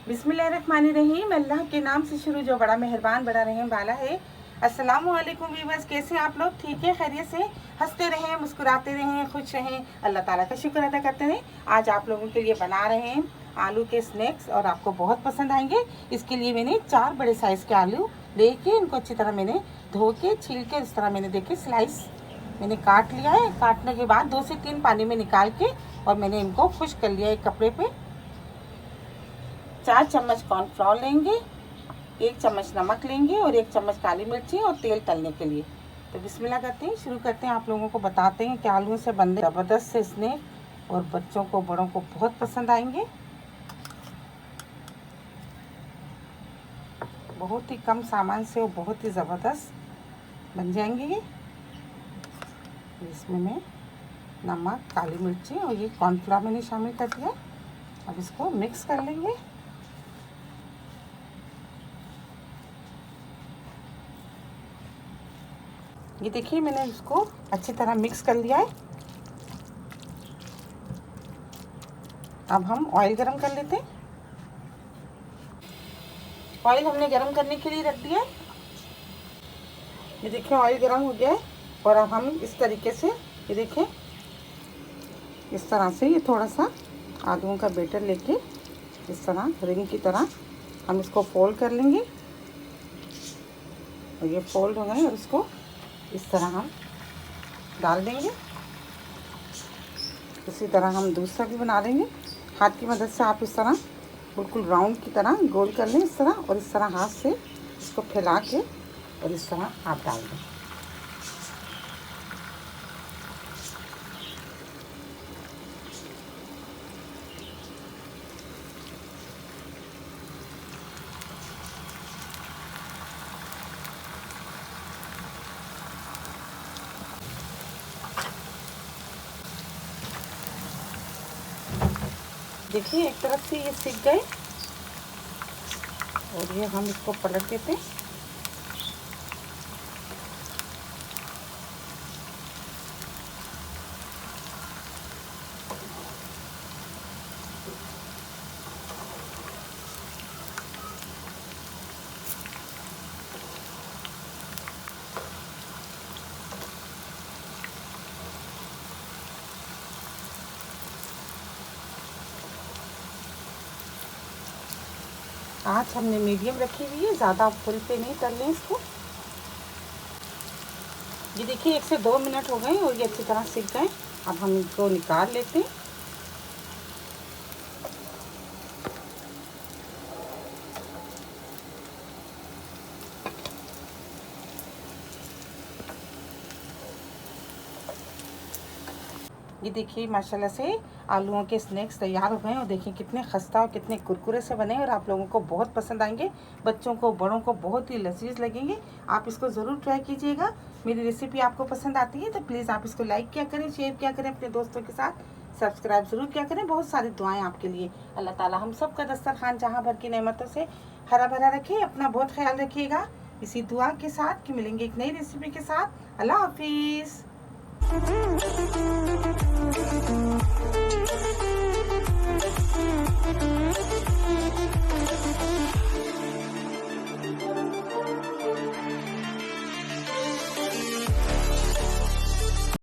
बिस्मिल्लाहिर्रहमानिर्रहीम। अल्लाह के नाम से शुरू जो बड़ा मेहरबान बड़ा रहम वाला है। अस्सलाम वालेकुम व्यूअर्स, कैसे हैं आप लोग? ठीक है, खैरियत से? हंसते रहें, मुस्कुराते रहें, खुश रहें, अल्लाह ताला का शुक्र अदा करते रहें। आज आप लोगों के लिए बना रहे हैं आलू के स्नैक्स और आपको बहुत पसंद आएंगे। इसके लिए मैंने 4 बड़े साइज़ के आलू लेके इनको अच्छी तरह मैंने धो के छील के इस तरह मैंने देखे स्लाइस मैंने काट लिया है। काटने के बाद 2 से 3 पानी में निकाल के और मैंने इनको खुश कर लिया एक कपड़े पे। 4 चम्मच कॉर्नफ्लोर लेंगे, 1 चम्मच नमक लेंगे और 1 चम्मच काली मिर्ची और तेल तलने के लिए। तो बिस्मिल्लाह करते हैं, शुरू करते हैं। आप लोगों को बताते हैं कि आलू से बंदे ज़बरदस्त से स्नैक और बच्चों को बड़ों को बहुत पसंद आएंगे। बहुत ही कम सामान से वो बहुत ही ज़बरदस्त बन जाएंगे ये। इसमें मैं नमक, काली मिर्ची और ये कॉर्नफ्लोर मैंने शामिल कर दिया। अब इसको मिक्स कर लेंगे। ये देखिए मैंने इसको अच्छी तरह मिक्स कर लिया है। अब हम ऑयल गरम कर लेते हैं। ऑयल हमने गरम करने के लिए रख दिया है। ये देखिए ऑयल गरम हो गया है और अब हम इस तरीके से ये देखिए इस तरह से ये थोड़ा सा आलूओं का बैटर लेके इस तरह रिंग की तरह हम इसको फोल्ड कर लेंगे। और ये फोल्ड हो गए और इसको इस तरह हम डाल देंगे। इसी तरह हम दूसरा भी बना लेंगे। हाथ की मदद से आप इस तरह बिल्कुल राउंड की तरह गोल कर लें इस तरह, और इस तरह हाथ से इसको फैला के और इस तरह आप डाल दें। देखिए एक तरफ से ये सिक गए और ये हम इसको पलट देते हैं। आँच हमने मीडियम रखी हुई है, ज़्यादा फुल पे नहीं कर लें इसको। ये देखिए 1 से 2 मिनट हो गए और ये अच्छी तरह सिक गए। अब हम इनको निकाल लेते हैं। ये देखिए माशाल्लाह से आलूओं के स्नैक्स तैयार हो गए और देखिए कितने खस्ता और कितने कुरकुरे से बने और आप लोगों को बहुत पसंद आएंगे। बच्चों को बड़ों को बहुत ही लजीज लगेंगे। आप इसको ज़रूर ट्राई कीजिएगा। मेरी रेसिपी आपको पसंद आती है तो प्लीज़ आप इसको लाइक किया करें, शेयर किया करें अपने दोस्तों के साथ, सब्सक्राइब ज़रूर किया करें। बहुत सारी दुआएँ आपके लिए। अल्लाह ताला हम सब का दस्तरखान जहाँ भर की नेमतों से हरा भरा रखे। अपना बहुत ख्याल रखिएगा। इसी दुआ के साथ कि मिलेंगे एक नई रेसिपी के साथ। अल्लाह हाफिज़।